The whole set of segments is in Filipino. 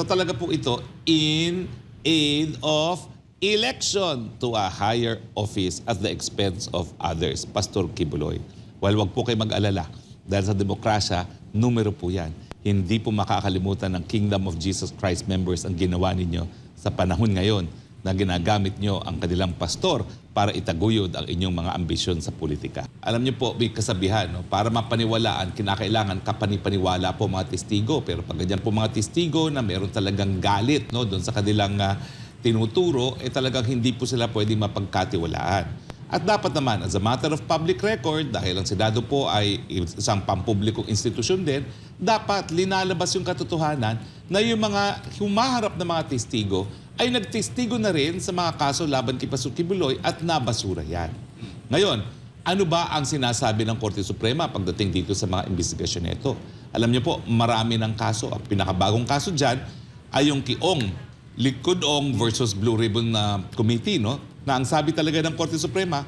So talaga po ito in aid of election to a higher office at the expense of others. Pastor Kibuloy. Well, wag po kayo mag-alala. Dahil sa demokrasya, numero po yan. Hindi po makakalimutan ng Kingdom of Jesus Christ members ang ginawa ninyo sa panahon ngayon na ginagamit nyo ang kanilang pastor para itaguyod ang inyong mga ambisyon sa politika. Alam nyo po, may kasabihan, no? Para mapaniwalaan, kinakailangan kapanipaniwala po mga testigo. Pero pag ganyan po mga testigo na meron talagang galit, no, doon sa kanilang tinuturo, talagang hindi po sila pwedeng mapagkatiwalaan. At dapat naman, as a matter of public record, dahil ang Senado po ay isang pampublikong institusyon din, dapat linalabas yung katotohanan na yung mga humaharap na mga testigo ay nagtestigo na rin sa mga kaso laban kay Pastor Kibuloy at nabasura yan. Ngayon, ano ba ang sinasabi ng Korte Suprema pagdating dito sa mga investigasyon nito? Alam niyo po, marami ng kaso. Ang pinakabagong kaso dyan ay yung Kiong, Likod-ong versus Blue Ribbon Committee, no? Na ang sabi talaga ng Korte Suprema,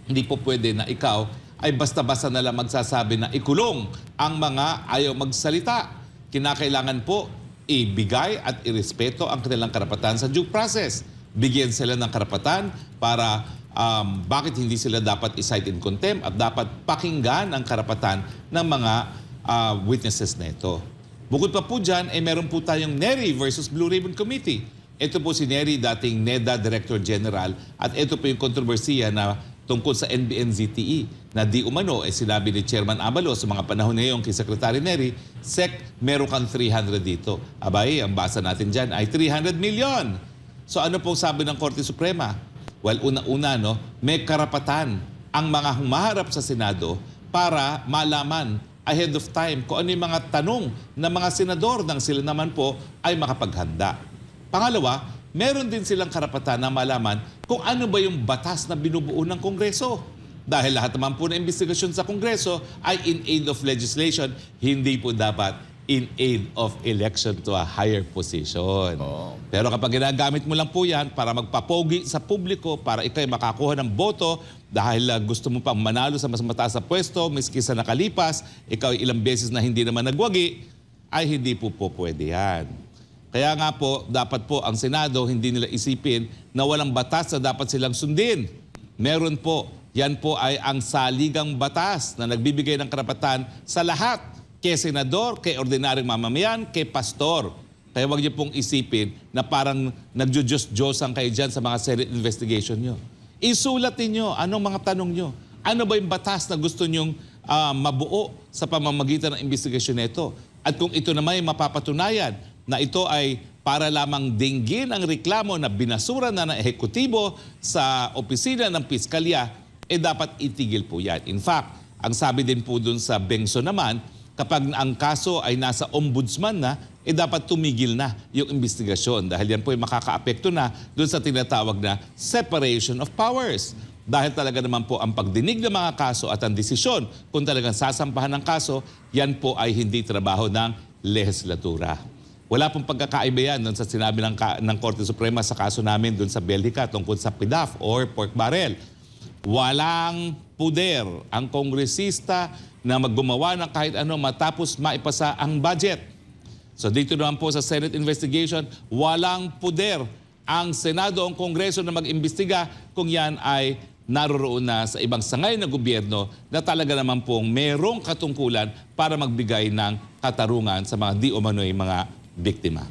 hindi po pwede na ikaw ay basta-basta na lang magsasabi na ikulong ang mga ayaw magsalita. Kinakailangan po ibigay at irespeto ang kanilang karapatan sa due process. Bigyan sila ng karapatan para bakit hindi sila dapat i-cite in contempt at dapat pakinggan ang karapatan ng mga witnesses na ito. Bukod pa po dyan, meron po tayong NERI versus Blue Ribbon Committee. Ito po si NERI, dating NEDA Director General, at ito po yung kontrobersiya na tungkol sa NBNZTE na di umano, sinabi ni Chairman Abalos sa mga panahon na yun kay Secretary NERI, Sec, meron kang 300 dito. Abay, ang basa natin dyan ay 300 million. So ano pong sabi ng Korte Suprema? Well, una-una, no, may karapatan ang mga humaharap sa Senado para malaman ahead of time kung ano yung mga tanong ng mga senador nang sila naman po ay makapaghanda. Pangalawa, meron din silang karapatan na malaman kung ano ba yung batas na binubuo ng Kongreso. Dahil lahat naman po na investigasyon sa Kongreso ay in aid of legislation, hindi po dapat in aid of election to a higher position. Pero kapag ginagamit mo lang po yan para magpapogi sa publiko, para ikay makakuha ng boto dahil gusto mo pang manalo sa mas mataas na pwesto, miski sa nakalipas, ikaw ilang beses na hindi naman nagwagi, ay hindi po pwede yan. Kaya nga po, dapat po ang Senado hindi nila isipin na walang batas na dapat silang sundin. Meron po, yan po ay ang saligang batas na nagbibigay ng karapatan sa lahat. Kay senador, kay ordinaryong mamamayan, kay pastor. Kaya huwag niyo pong isipin na parang nagjo-Diyos-Diyosan kayo dyan sa mga Senate investigation nyo. Isulat niyo anong mga tanong nyo. Ano ba yung batas na gusto nyong mabuo sa pamamagitan ng investigasyon nito? At kung ito naman ay mapapatunayan na ito ay para lamang dinggin ang reklamo na binasura na ng ehekutibo sa opisina ng piskalya, dapat itigil po yan. In fact, ang sabi din po dun sa Bengso naman, kapag ang kaso ay nasa ombudsman na, dapat tumigil na yung investigasyon dahil yan po ay makakaapekto na dun sa tinatawag na separation of powers. Dahil talaga naman po ang pagdinig ng mga kaso at ang desisyon kung talagang sasampahan ng kaso, yan po ay hindi trabaho ng lehislatura. Wala pong pagkakaiba yan dun sa sinabi ng Korte Suprema sa kaso namin dun sa Belgica tungkol sa PDAF or pork barrel. Walang puder ang kongresista na maggumawa ng kahit ano matapos maipasa ang budget. So dito naman po sa Senate investigation, walang puder ang Senado o ang Kongreso na mag-imbestiga kung yan ay naroroon na sa ibang sangay na gobyerno na talaga naman pong merong katungkulan para magbigay ng katarungan sa mga di umano'y mga biktima.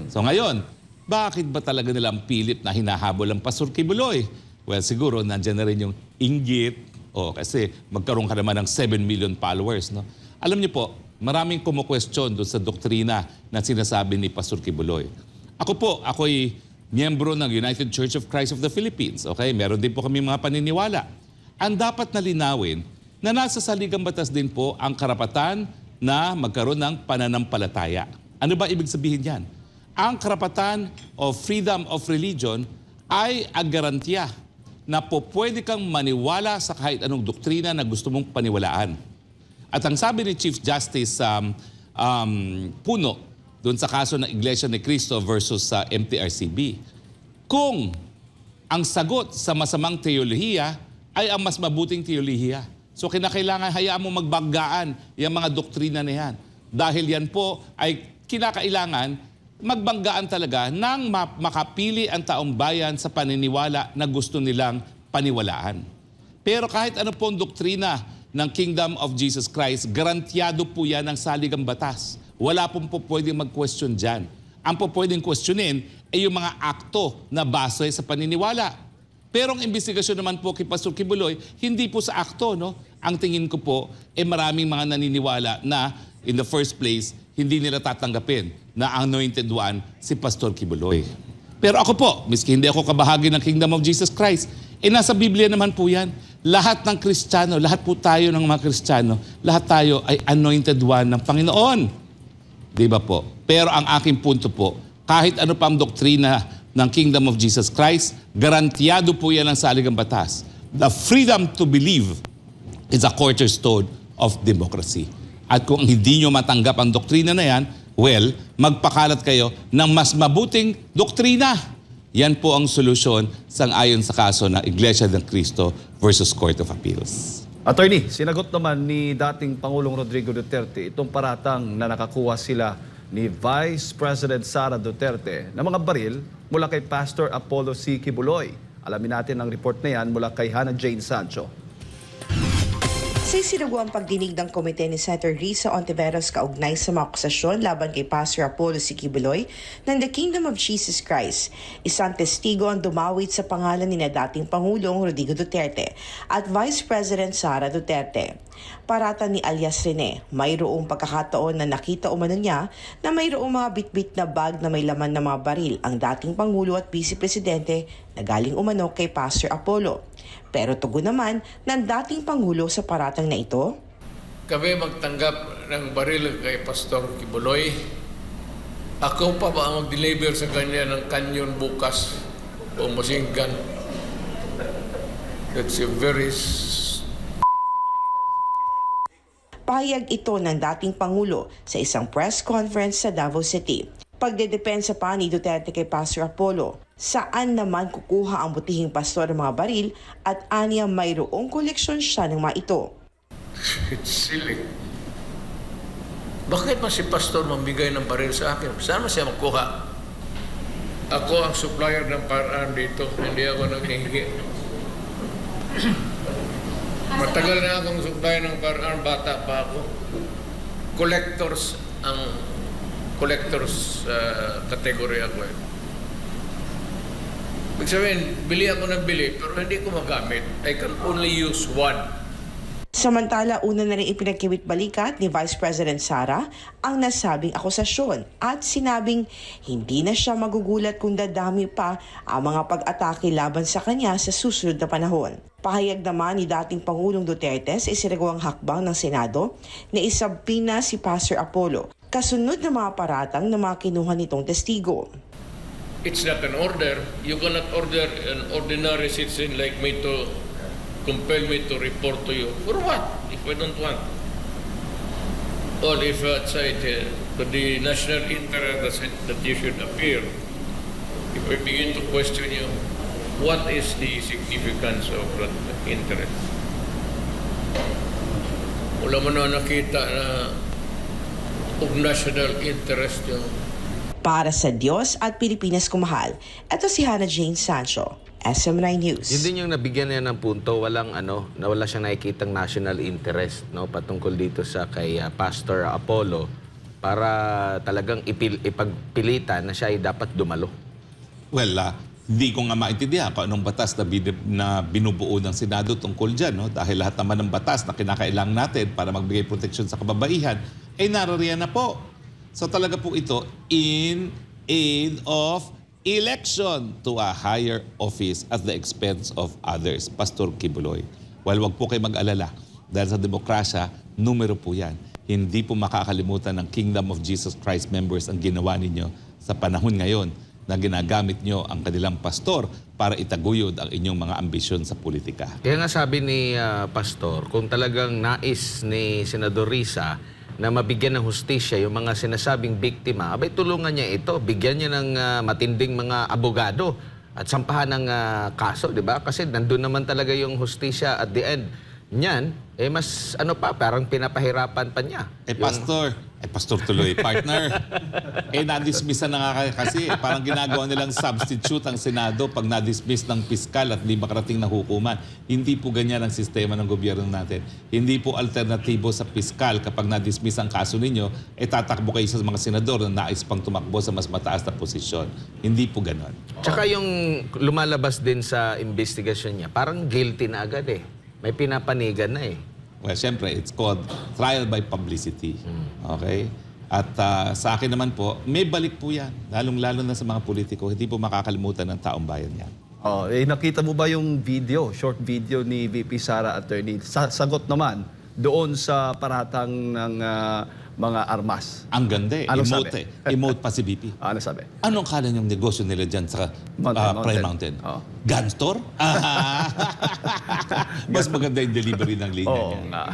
So ngayon, bakit ba talaga nilang pilit na hinahabol ang Pastor Kibuloy? Well, siguro nandiyan na rin yung inggit. Kasi magkaroon ka naman ng 7 million followers. No? Alam niyo po, maraming kumukwestiyon doon sa doktrina na sinasabi ni Pastor Kibuloy. Ako'y miyembro ng United Church of Christ of the Philippines. Okay? Meron din po kami mga paniniwala. Ang dapat na linawin na nasa saligang batas din po ang karapatan na magkaroon ng pananampalataya. Ano ba ibig sabihin yan? Ang karapatan of freedom of religion ay ang garantiya na po pwede kang maniwala sa kahit anong doktrina na gusto mong paniwalaan. At ang sabi ni Chief Justice Puno doon sa kaso ng Iglesia ni Cristo versus sa MTRCB, kung ang sagot sa masamang teolohiya ay ang mas mabuting teolohiya, so kinakailangan hayaan mo magbanggaan yung mga doktrina na yan. Dahil yan po ay kinakailangan magbanggaan talaga nang makapili ang taong bayan sa paniniwala na gusto nilang paniwalaan. Pero kahit ano po ang doktrina ng Kingdom of Jesus Christ, garantyado po yan ng saligang batas. Wala pong po pwedeng mag-question dyan. Ang po pwedeng questionin ay yung mga akto na base sa paniniwala. Pero ang investigasyon naman po kay Pastor Kibuloy, hindi po sa akto, no? Ang tingin ko po, maraming mga naniniwala na in the first place, hindi nila tatanggapin na anointed one si Pastor Kibuloy. Pero ako po, miski hindi ako kabahagi ng Kingdom of Jesus Christ, nasa Biblia naman po yan. Lahat ng Kristiyano, lahat po tayo ng mga Kristiyano, lahat tayo ay anointed one ng Panginoon. Di ba po? Pero ang aking punto po, kahit ano pa ang doktrina ng Kingdom of Jesus Christ, garantiyado po yan ang saligang batas. The freedom to believe is a cornerstone of democracy. At kung hindi nyo matanggap ang doktrina na yan, well, magpakalat kayo ng mas mabuting doktrina. Yan po ang solusyon sang-ayon sa kaso ng Iglesia ng Cristo versus Court of Appeals. Attorney, sinagot naman ni dating Pangulong Rodrigo Duterte itong paratang na nakakuha sila ni Vice President Sara Duterte ng mga baril mula kay Pastor Apollo C. Kibuloy. Alamin natin ang report na yan mula kay Hannah Jane Sancho. Sa isinaguang pagdinig ng komite ni Senator Risa Ontiveros kaugnay sa mga akusasyon laban kay Pastor Apollo C. Kibuloy ng The Kingdom of Jesus Christ, isang testigo ang dumawit sa pangalan ni dating Pangulong Rodrigo Duterte at Vice President Sara Duterte. Parata ni alias Rene, mayroong pagkakataon na nakita umano niya na mayroong mga bitbit na bag na may laman ng mga baril ang dating Pangulo at Vice Presidente na galing umano kay Pastor Apollo. Pero tugon naman ng dating Pangulo sa paratang na ito. Kami magtanggap ng baril kay Pastor Kibuloy. Ako pa ba ang mag-deliver sa kanya ng kanyon bukas o machine gun? That's a very... Pahayag ito ng dating Pangulo sa isang press conference sa Davao City. Pagdedepensa pa ni Duterte kay Pastor Apollo, saan naman kukuha ang butihing pastor ng mga baril at aniya mayroong koleksyon siya ng mga ito. It's silly. Bakit man si Pastor mamigay ng baril sa akin? Saan man siya makuha? Ako ang supplier ng firearm dito. Hindi ako naghihingi. Matagal na akong supplier ng firearm. Bata pa ako. Collectors category ako eh. Ibig sabihin, bili ako ng bili, pero hindi ko magamit. I can only use one. Samantala, una na rin ipinagkiwit-balikat ni Vice President Sara ang nasabing akusasyon at sinabing hindi na siya magugulat kung dadami pa ang mga pag-atake laban sa kanya sa susunod na panahon. Pahayag naman ni dating Pangulong Duterte sa isinagawang hakbang ng Senado na isabpina si Pastor Apollo kasunod ng mga paratang na mga kinuha nitong testigo. It's not an order. You cannot order an ordinary citizen like me to compel me to report to you. For what? If I don't want. Or if outside to the national interest that you should appear. If I begin to question you, what is the significance of that interest? Wala mo na nakita na of national interest yung... Para sa Diyos at Pilipinas kumahal, ito si Hannah Jane Sancho, SM9 News. Yun din yung nabigyan niya ng punto, na wala siyang nakikitang national interest, no, patungkol dito sa kay Pastor Apollo para talagang ipagpilitan na siya ay dapat dumalo. Well, hindi ko nga maintindihan kung anong batas na binubuo ng Senado tungkol dyan. No? Dahil lahat naman ng batas na kinakailangan natin para magbigay proteksyon sa kababaihan, naririyan na po. So talaga po ito in aid of election to a higher office at the expense of others. Pastor Kibuloy. Well, wag po kayo mag-alala. Dahil sa demokrasya, numero po yan. Hindi po makakalimutan ng Kingdom of Jesus Christ members ang ginawa ninyo sa panahon ngayon na ginagamit nyo ang kanilang pastor para itaguyod ang inyong mga ambisyon sa politika. Kaya nga sabi ni Pastor, kung talagang nais ni Senador Risa na mabigyan ng hustisya yung mga sinasabing biktima, abay tulungan niya ito, bigyan niya ng matinding mga abogado at sampahan ng kaso, di ba? Kasi nandun naman talaga yung hustisya at the end niyan, mas parang pinapahirapan pa niya. Pastor, Ay, Pastor tuloy, partner. Na-dismiss na nga kasi. Parang ginagawa nilang substitute ang Senado pag na-dismiss ng piskal at di makarating na hukuman. Hindi po ganyan ang sistema ng gobyerno natin. Hindi po alternatibo sa piskal kapag na-dismiss ang kaso ninyo, tatakbo kayo sa mga senador na nais pang tumakbo sa mas mataas na posisyon. Hindi po ganon. Tsaka yung lumalabas din sa investigasyon niya, parang guilty na agad eh. May pinapanigan na eh. Well, syempre, it's called trial by publicity. Okay? At sa akin naman po, may balik po yan. Lalong-lalo na sa mga politiko. Hindi po makakalimutan ng taong bayan yan. Nakita mo ba yung video, short video ni VP Sara Attorney? Sagot naman doon sa paratang ng mga armas. Ang ganda eh. Ano Emote sabi? Emote pa si VP. Ano sabi? Anong kala niyong negosyo nila dyan sa Prime Mountain? Oo. Gun store? Mas maganda yung delivery ng linya Oo niya. nga.